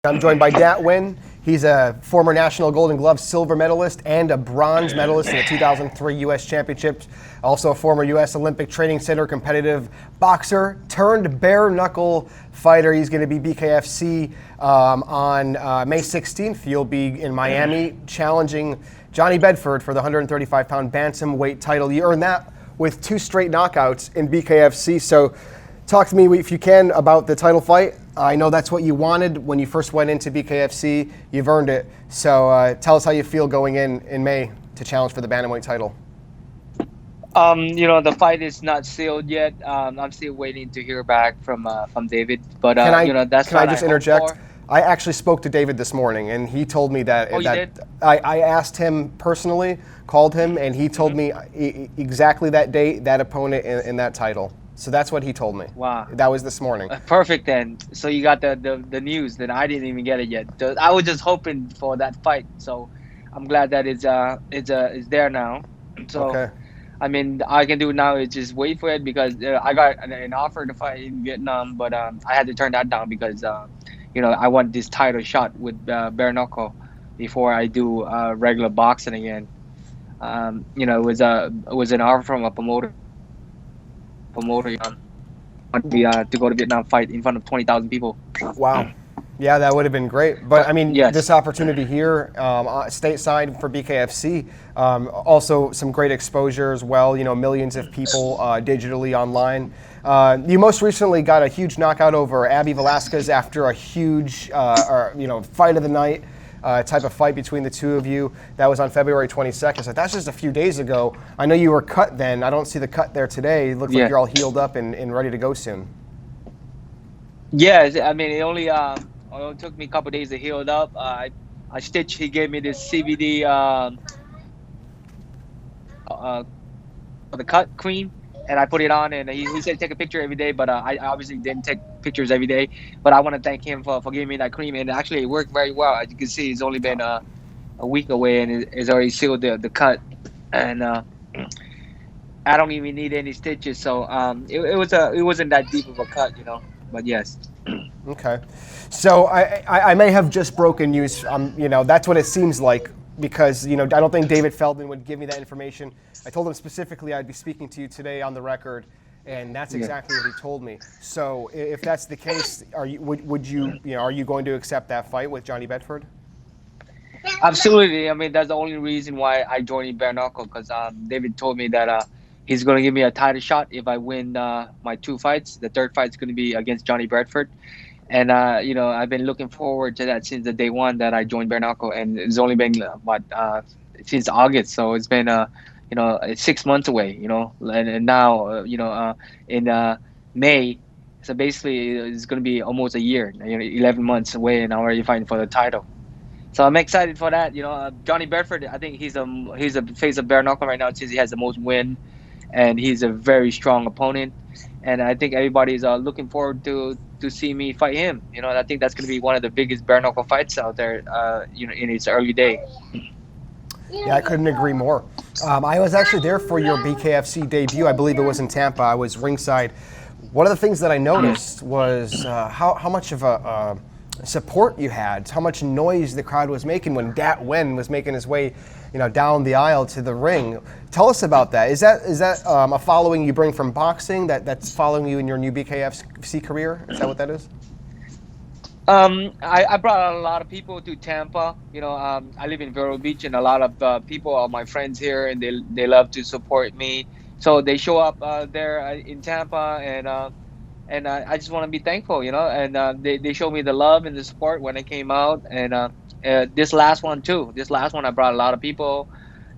I'm joined by Dat Nguyen. He's a former National Golden Glove silver medalist and a bronze medalist in the 2003 U.S. Championships. Also a former U.S. Olympic Training Center competitive boxer turned bare knuckle fighter. He's going to be BKFC on May 16th. He'll be in Miami challenging Johnny Bedford for the 135-pound Bantamweight title. You earned that with 2 straight knockouts in BKFC. So talk to me, if you can, about the title fight. I know that's what you wanted when you first went into BKFC. You've earned it. So tell us how you feel going in May to challenge for the Bantamweight title. The fight is not sealed yet. I'm still waiting to hear back from David. But that's can I just interject? I actually spoke to David this morning, and he told me that. Oh, you did? I asked him personally, called him, and he told me exactly that date, that opponent, and that title. So that's what he told me. Wow. That was this morning. Perfect then. So you got the news. Then I didn't even get it yet. I was just hoping for that fight. So I'm glad that it's there now. So okay. I mean, all I can do now is just wait for it because I got an offer to fight in Vietnam, but I had to turn that down because I want this title shot with bare knuckle before I do regular boxing again. It was an offer from a promoter to go to Vietnam, fight in front of 20,000 people. Wow. Yeah, that would have been great. But I mean, yes. This opportunity here, stateside for BKFC, also some great exposure as well. Millions of people digitally online. You most recently got a huge knockout over Abby Velasquez after a huge, fight of the night. Type of fight between the two of you. That was on February 22nd. So that's just a few days ago. I know you were cut then. I don't see the cut there today. It looks like you're all healed up and ready to go soon. Yes, I mean, it only took me a couple of days to heal up. I stitched. He gave me this CBD the cut cream, and I put it on, and he said take a picture every day, but I obviously didn't take pictures every day. But I want to thank him for giving me that cream, and actually it worked very well. As you can see, it's only been a week away, and it's already sealed the cut, and I don't even need any stitches. So it wasn't that deep of a cut, but yes. Okay, so I may have just broken news. That's what it seems like. Because I don't think David Feldman would give me that information. I told him specifically I'd be speaking to you today on the record, and that's exactly what he told me. So if that's the case, are you going to accept that fight with Johnny Bedford? Absolutely. I mean, that's the only reason why I joined bare knuckle, because David told me that he's going to give me a title shot if I win my 2 fights. The 3rd fight's going to be against Johnny Bedford. And, I've been looking forward to that since the day one that I joined bare knuckle. And it's only been, since August. So it's been, 6 months away, and now, in May. So basically it's going to be almost a year, 11 months away, and I'm already fighting for the title. So I'm excited for that. Johnny Bedford, I think he's a face of bare knuckle right now since he has the most win. And he's a very strong opponent. And I think everybody's looking forward to see me fight him. I think that's going to be one of the biggest bare knuckle fights out there, in its early day. Yeah, I couldn't agree more. I was actually there for your BKFC debut. I believe it was in Tampa. I was ringside. One of the things that I noticed was how much of a support you had, how much noise the crowd was making when Dat Nguyen was making his way, down the aisle to the ring. Tell us about that. Is that a following you bring from boxing that's following you in your new BKFC career? Is that what that is? I brought a lot of people to Tampa. I live in Vero Beach, and a lot of people are my friends here, and they love to support me. So they show up there in Tampa, and I just want to be thankful, and they showed me the love and the support when I came out, and this last one too. This last one I brought a lot of people,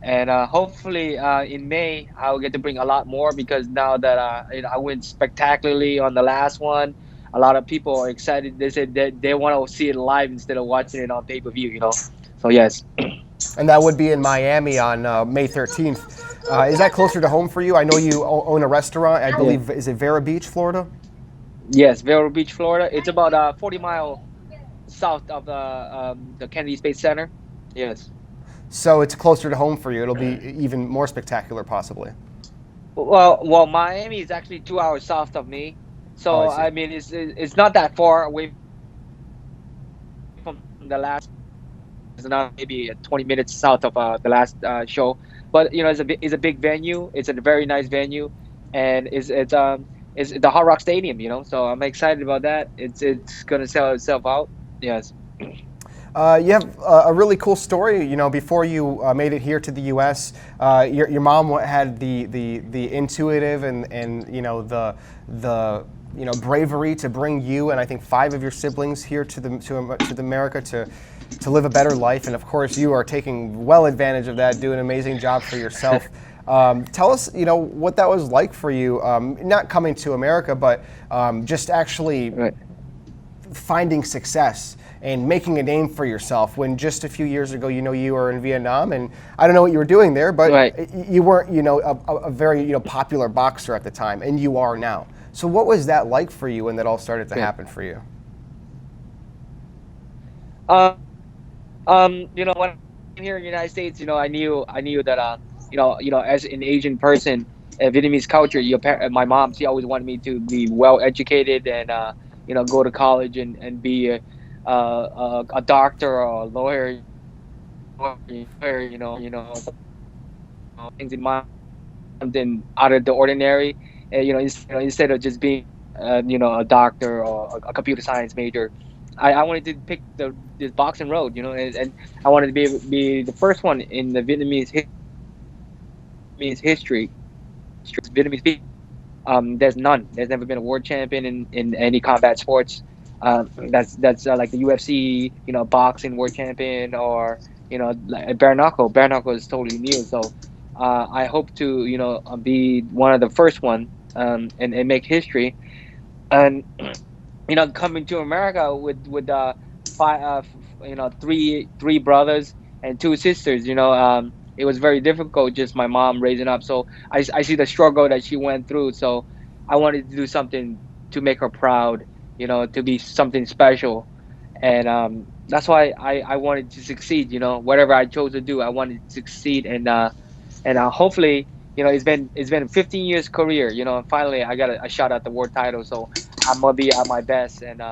and hopefully in May I'll get to bring a lot more, because now that I went spectacularly on the last one, a lot of people are excited. They said that they want to see it live instead of watching it on pay-per-view, So yes. And that would be in Miami on May 13th. Is that closer to home for you? I know you own a restaurant. I believe, is it Vero Beach, Florida? Yes, Vero Beach, Florida. It's about 40 miles south of the Kennedy Space Center. Yes. So it's closer to home for you. It'll be even more spectacular, possibly. Well, Miami is actually 2 hours south of me. So I mean, it's not that far away from the last, it's not maybe 20 minutes south of the last show, but it's a big venue. It's a very nice venue, and it's the Hard Rock Stadium. So I'm excited about that. It's gonna sell itself out. Yes. You have a really cool story. Before you made it here to the U.S., your mom had the intuitive and the bravery to bring you and I think 5 of your siblings here to America to live a better life. And of course, you are taking well advantage of that, doing an amazing job for yourself. Tell us, what that was like for you, not coming to America, but just actually Right. finding success and making a name for yourself when just a few years ago, you were in Vietnam, and I don't know what you were doing there, but Right. you weren't, a very, popular boxer at the time, and you are now. So what was that like for you when that all started to happen for you? Um, when I came here in the United States, I knew that, as an Asian person, Vietnamese culture, my mom, she always wanted me to be well educated and, go to college and be a doctor or a lawyer, things in mind, something out of the ordinary, and, instead of just being, a doctor or a computer science major. I wanted to pick this boxing road, and I wanted to be the first one in the Vietnamese history. Vietnamese people. There's none. There's never been a world champion in any combat sports. That's like the UFC, boxing world champion, or like bare knuckle. Bare knuckle is totally new. So I hope to be one of the first one, and make history. And coming to America with five, three brothers and 2 sisters. It was very difficult, just my mom raising up. So I see the struggle that she went through. So I wanted to do something to make her proud. To be something special, and that's why I wanted to succeed. Whatever I chose to do, I wanted to succeed, and hopefully, it's been a 15 years career. And finally I got a shot at the world title. So I'm gonna be at my best, and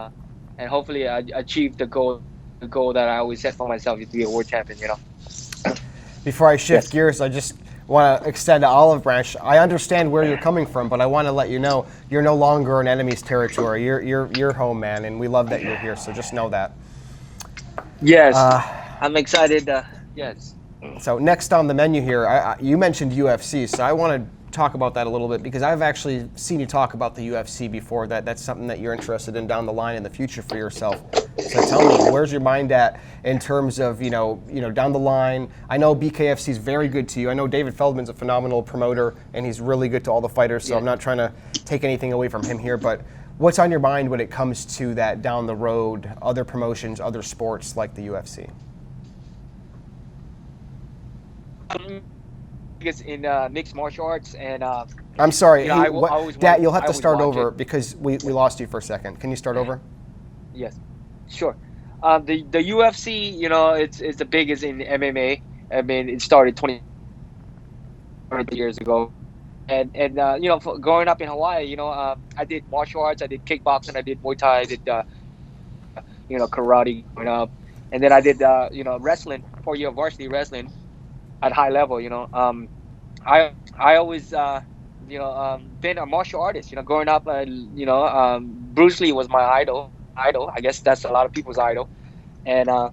hopefully I achieve the goal that I always set for myself, is to be a world champion. Before I shift Yes. gears, I just want to extend an olive branch. I understand where you're coming from, but I want to let you know you're no longer in enemy's territory. You're home, man, and we love that you're here. So just know that. Yes. I'm excited. Yes. So next on the menu here, you mentioned UFC, so I want to talk about that a little bit because I've actually seen you talk about the UFC before. That's something that you're interested in down the line in the future for yourself. So tell me, where's your mind at in terms of down the line? I know BKFC is very good to you. I know David Feldman's a phenomenal promoter and he's really good to all the fighters. So Yeah. I'm not trying to take anything away from him here, but what's on your mind when it comes to that down the road, other promotions, other sports like the UFC? Because in mixed martial arts, and I'm sorry, I always Dad, you'll have to always start watch over it. because we lost you for a second. Can you start over? Yes, sure. The UFC, it's the biggest in MMA. I mean, it started 20 years ago, and growing up in Hawaii, I did martial arts, I did kickboxing, I did Muay Thai, I did karate growing up, and then I did wrestling, 4 year varsity wrestling at high level. I always been a martial artist. Growing up, Bruce Lee was my idol. I guess that's a lot of people's idol, and I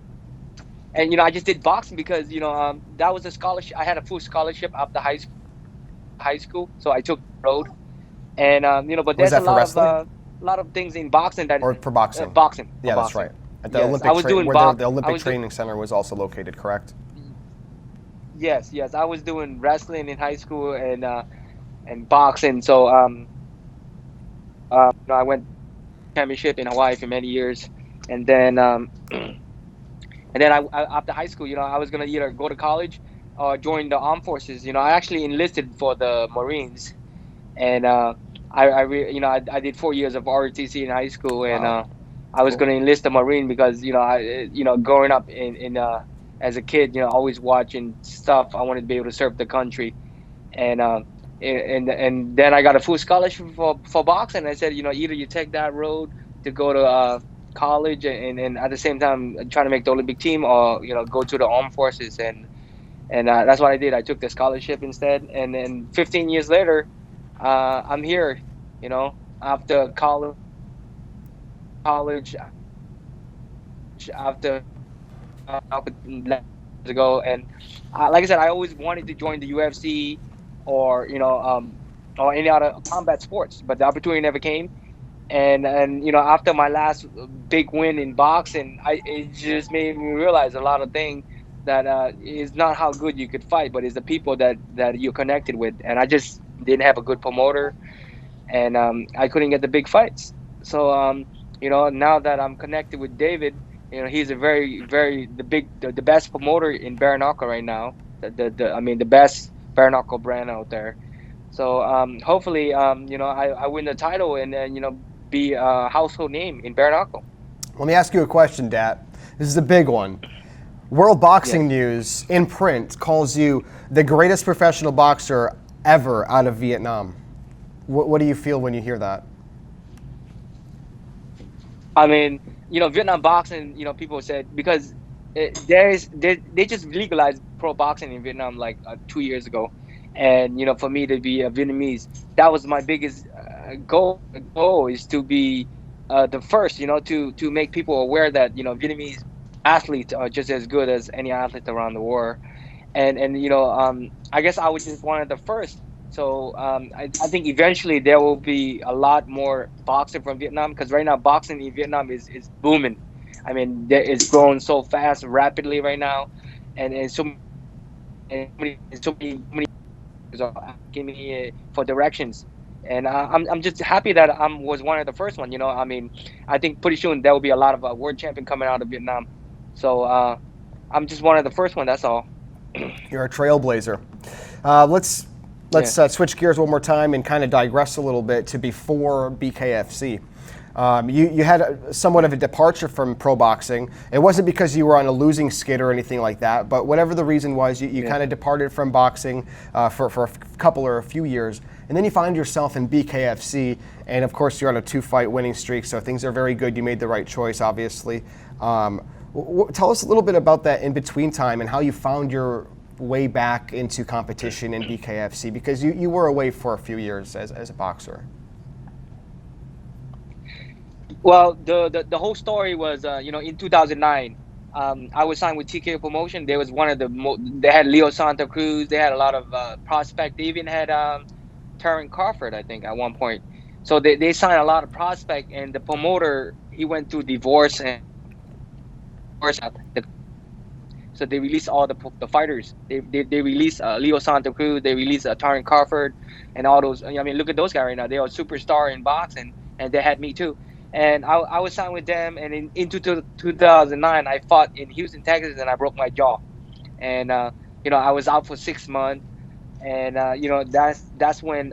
just did boxing because that was a scholarship. I had a full scholarship after high school, so I took the road. And but Was there's a that for lot of wrestling things in boxing that or for boxing? boxing. For Yeah, that's boxing. right. At the Yes, Olympic I was doing where box. the I Olympic was Training Center was also located, correct? Yes, I was doing wrestling in high school and boxing. So I went championship in Hawaii for many years, and then after high school, I was gonna either go to college or join the armed forces. I actually enlisted for the Marines, and I did 4 years of ROTC in high school, and Wow. I was Cool. gonna enlist the Marine because growing up in as a kid, always watching stuff. I wanted to be able to serve the country, and then I got a full scholarship for boxing. I said, either you take that road to go to college and at the same time trying to make the Olympic team or go to the armed forces and that's what I did. I took the scholarship instead, and then 15 years later, I'm here. After college after years ago, and like I said, I always wanted to join the UFC or or any other combat sports, but the opportunity never came. And after my last big win in boxing, it just made me realize a lot of things that is not how good you could fight, but it's the people that you're connected with. And I just didn't have a good promoter, and I couldn't get the big fights. So now that I'm connected with David, he's a very the best promoter in bare knuckle right now. I mean the best bare knuckle brand out there. So hopefully I win the title and then be a household name in bare knuckle. Let me ask you a question, Dat. This is a big one. World Boxing Yes. News in print calls you the greatest professional boxer ever out of Vietnam. What do you feel when you hear that? I mean, Vietnam boxing, people said because they just legalized pro boxing in Vietnam like 2 years ago, and for me to be a Vietnamese, that was my biggest goal is to be the first, to make people aware that Vietnamese athletes are just as good as any athlete around the world, and I guess I was just one of the first. So I think eventually there will be a lot more boxing from Vietnam because right now boxing in Vietnam is booming. I mean, it's growing so fast, rapidly right now, and so many are asking me for directions, and I'm just happy that I was one of the first one. I mean, I think pretty soon there will be a lot of world champion coming out of Vietnam. So I'm just one of the first one. That's all. You're a trailblazer. Let's Yeah. switch gears one more time and kind of digress a little bit to before BKFC. You had somewhat of a departure from pro boxing. It wasn't because you were on a losing skid or anything like that, but whatever the reason was, you Yeah. kind of departed from boxing for a couple or a few years. And then you find yourself in BKFC, and of course you're on a 2-fight winning streak, so things are very good. You made the right choice, obviously. Tell us a little bit about that in-between time and how you found your way back into competition in BKFC, because you were away for a few years as a boxer. Well, the whole story was, in 2009, I was signed with TKO Promotion. They was one of they had Leo Santa Cruz. They had a lot of prospect. They even had Terran Crawford, I think, at one point. So they signed a lot of prospect, and the promoter, he went through divorce and so they released all the fighters. They released Leo Santa Cruz. They released Terran Crawford, and all those. I mean, look at those guys right now. They are superstar in boxing, and they had me too. And I was signed with them, and in 2009, I fought in Houston, Texas, and I broke my jaw. And I was out for 6 months, and that's when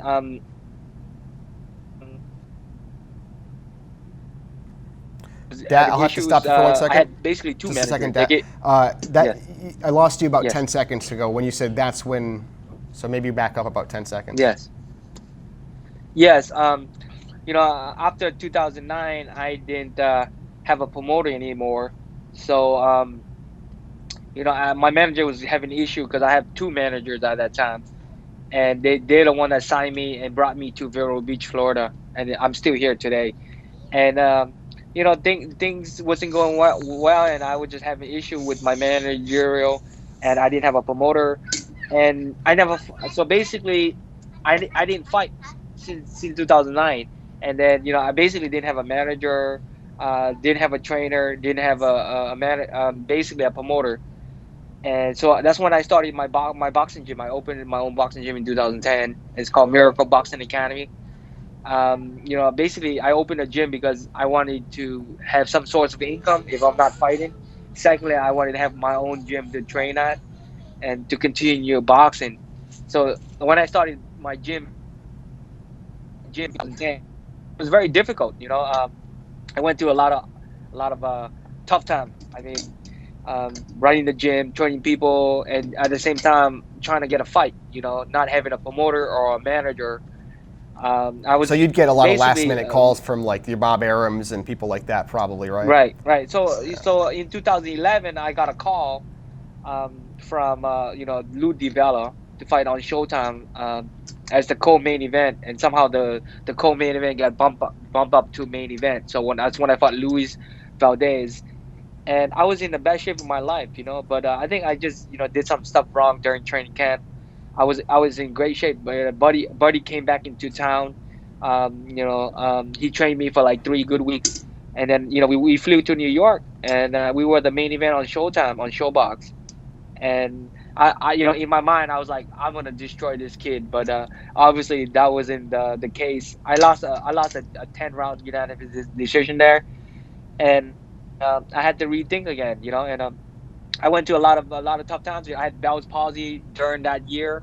Dad, I'll have to stop you for 1 second. I had basically two Just a second, managers. Dad. I lost you about Yes. 10 seconds ago when you said that's when, so maybe back up about 10 seconds. Yes. After 2009, I didn't have a promoter anymore. So, my manager was having an issue because I have two managers at that time. And they're the one that signed me and brought me to Vero Beach, Florida. And I'm still here today. And, things wasn't going well, and I was just having an issue with my managerial, and I didn't have a promoter. And so basically, I didn't fight since 2009. And then I basically didn't have a manager, didn't have a trainer, didn't have basically a promoter. And so that's when I started my boxing gym. I opened my own boxing gym in 2010. It's called Miracle Boxing Academy. Basically I opened a gym because I wanted to have some source of income if I'm not fighting. Secondly, I wanted to have my own gym to train at and to continue boxing. So when I started my gym in 2010, it was very difficult. I went through a lot of tough time. I mean, running the gym, training people, and at the same time trying to get a fight. Not having a promoter or a manager. I So was you'd get a lot of last basically minute calls from like your Bob Arams and people like that, probably, right? right. So in 2011, I got a call from Lou DiBella to fight on Showtime as the co-main event, and somehow the co-main event got bumped up to main event. So that's when I fought Luis Valdez, and I was in the best shape of my life, But I think I just did some stuff wrong during training camp. I was in great shape, but buddy came back into town. He trained me for like 3 good weeks, and then we flew to New York, and we were the main event on Showtime on Showbox. And in my mind, I was like, I'm gonna destroy this kid, but obviously that wasn't the case. I lost a 10 round unanimous decision there, and I had to rethink again, and I went to a lot of tough times. I had Bell's palsy during that year,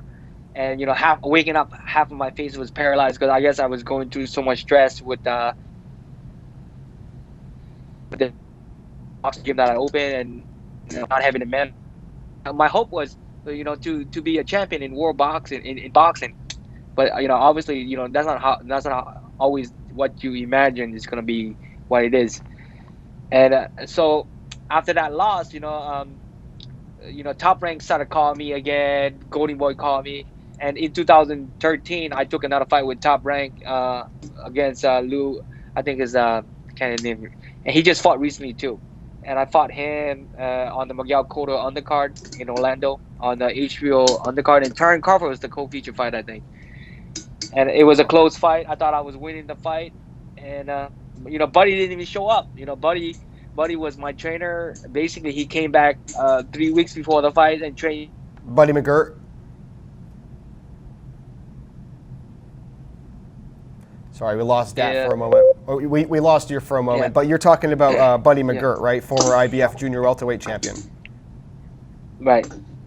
and half waking up, half of my face was paralyzed because I guess I was going through so much stress with the boxing gym that I opened, and not having a man. My hope was, to be a champion in world boxing in boxing, but obviously, that's not always what you imagine is gonna be what it is. And so after that loss, Top Rank started calling me again. Golden Boy called me, and in 2013, I took another fight with Top Rank against Lou. I think is can't name him, and he just fought recently too. And I fought him on the Miguel Cotto undercard in Orlando on the HBO undercard, and Terran Crawford was the co-feature fight, I think. And it was a close fight. I thought I was winning the fight, and Buddy didn't even show up. Buddy was my trainer. Basically, he came back 3 weeks before the fight and trained. Buddy McGirt. Sorry, we lost Dat for a moment. Oh, we lost you for a moment, Yeah. but you're talking about Buddy Yeah. McGirt, right? Former IBF junior welterweight champion. Right.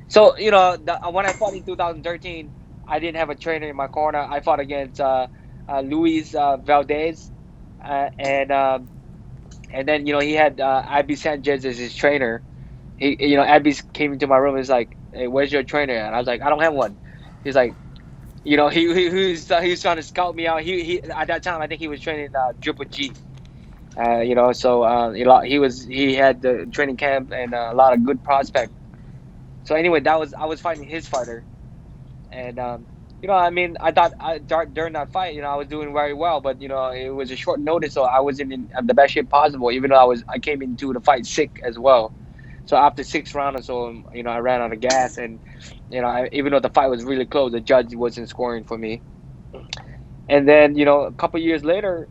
So when I fought in 2013, I didn't have a trainer in my corner. I fought against Luis Valdez, and then he had Abby Sanchez as his trainer. Abby came into my room and was like, "Hey, where's your trainer?" And I was like, "I don't have one." He's like, he was trying to scout me out. He at that time I think he was training Triple G. So he had the training camp and a lot of good prospects. So anyway, I was fighting his fighter, and I mean, I thought during that fight, I was doing very well, but it was a short notice, so I wasn't in the best shape possible. Even though I came into the fight sick as well. So after 6 rounds or so, I ran out of gas, and even though the fight was really close, the judge wasn't scoring for me. And then a couple years later,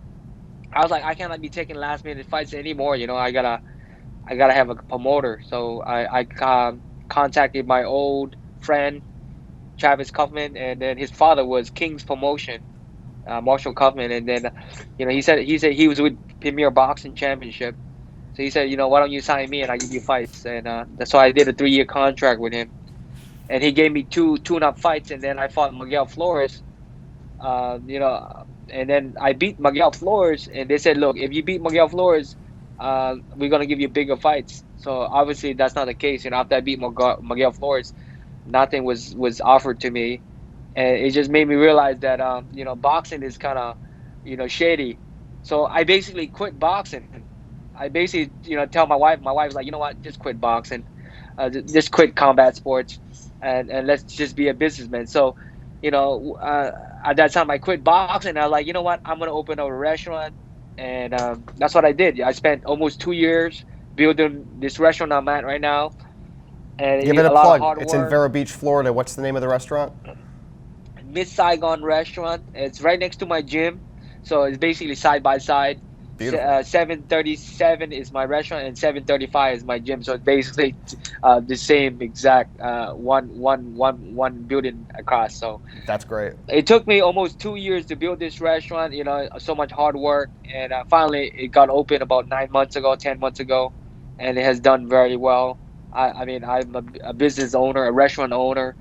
I was like, I cannot be taking last minute fights anymore. I gotta have a promoter. So I contacted my old friend Travis Kaufman, and then his father was King's Promotion, Marshall Kaufman, and then he said he was with Premier Boxing Championship. So he said, why don't you sign me and I give you fights? And so I did a 3-year contract with him, and he gave me two tune-up fights, and then I fought Miguel Flores. And then I beat Miguel Flores, and they said, look, if you beat Miguel Flores, we're gonna give you bigger fights. So obviously that's not the case. After I beat Miguel Flores, nothing was offered to me, and it just made me realize that boxing is kind of shady. So I basically quit boxing. I basically tell my wife. My wife's like, you know what, just quit boxing, just quit combat sports, and let's just be a businessman. So at that time I quit boxing. I was like, you know what, I'm gonna open up a restaurant, and that's what I did. I spent almost 2 years building this restaurant I'm at right now, and Give it a a lot of plug. hard It's in work. Vero Beach, Florida. What's the name of the restaurant? Miss Saigon restaurant. It's right next to my gym, so it's basically side by side. Beautiful. 737 is my restaurant, and 735 is my gym. So it's basically the same exact one building across. So That's great. it took me almost 2 years to build this restaurant. So much hard work, and finally it got open about 9 months ago, 10 months ago, and it has done very well. I mean, I'm a business owner, a restaurant owner,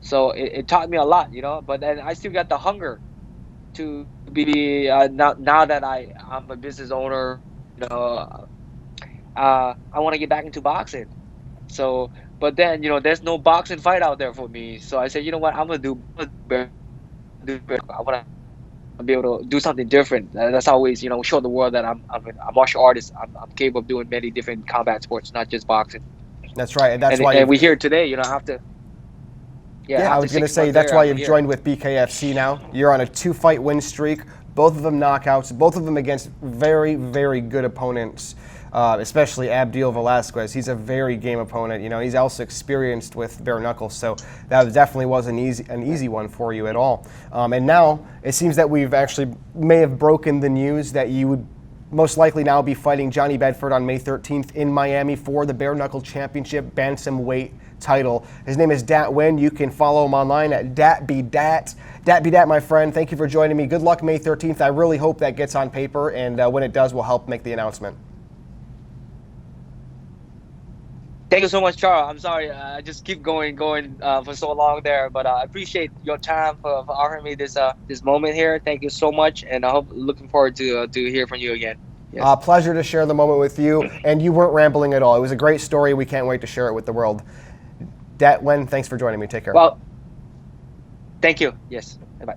so it taught me a lot, But then I still got the hunger to be now that I'm a business owner, you know, I want to get back into boxing. So, but then there's no boxing fight out there for me. So I said, you know what, I'm gonna do. I want to be able to do something different. That's always, show the world that I'm a martial artist. I'm capable of doing many different combat sports, not just boxing. That's right, and that's And why and we here today, after yeah, I after was going to 6 say months that's there, why I'm you've here. joined with BKFC now. You're on a 2-fight win streak, both of them knockouts, both of them against very, very good opponents, especially Abdil Velasquez. He's a very game opponent. He's also experienced with bare knuckles, so that definitely wasn't an easy one for you at all. And now it seems that we've actually may have broken the news that you would most likely now be fighting Johnny Bedford on May 13th in Miami for the Bare Knuckle Championship Bantamweight title. His name is Dat Nguyen. You can follow him online at DatBeDat. DatBeDat, my friend, thank you for joining me. Good luck May 13th. I really hope that gets on paper, and when it does, we'll help make the announcement. Thank you so much, Charles. I'm sorry, I just keep going for so long there, but I appreciate your time for offering me this moment here. Thank you so much, and looking forward to hear from you again. Yes. Pleasure to share the moment with you, and you weren't rambling at all. It was a great story. We can't wait to share it with the world. Dat Nguyen, thanks for joining me. Take care. Well, thank you. Yes. Bye-bye.